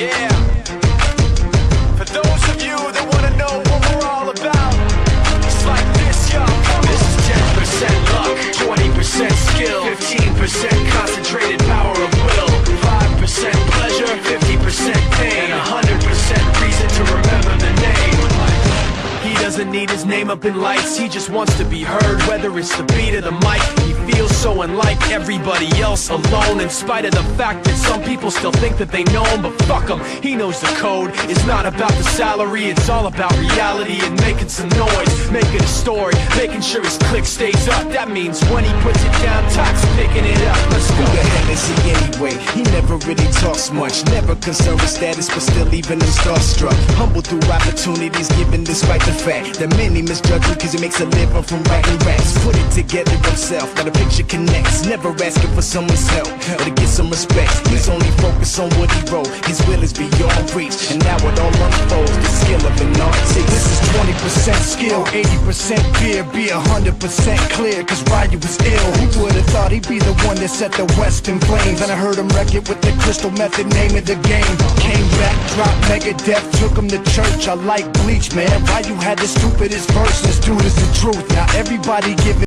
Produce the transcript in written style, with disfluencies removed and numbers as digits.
Yeah. For those of you that wanna know what we're all about, it's like this, yo. This is 10% luck, 20% skill, 15% concentrated power of will, 5% pleasure, 50% pain, and 100% reason to remember the name. He doesn't need his name up in lights, he just wants to be heard, whether it's the beat or the mic. He feels so unlike everybody else, alone, in spite of the fact that some people still think that they know him. But fuck him, he knows the code. It's not about the salary, it's all about reality and making some noise, making a story, making sure his click stays up. That means when he puts it down, Tox picking it up. Let's go. Who the hell is he anyway? He never really talks much, never concerned with status, but still even him starstruck. Humble through opportunities given despite the fact that many misjudge him cause he makes a living from writing raps. Put it together himself, got a picture connects, never asking for someone's help or to get some respect. He's only focused on what he wrote, his will is beyond reach, and now it all unfolds, the skill of an artist. This is 20% skill, 80% fear, be 100% clear, cause Ryu was ill. Who would've thought he'd be the one that set the West in flames? And I heard him wreck it with the Crystal Method, name of the game. Came back, dropped Megadeth, took him to church. I like Bleach, man. Ryu had the stupidest verse, this dude is the truth. Now everybody give it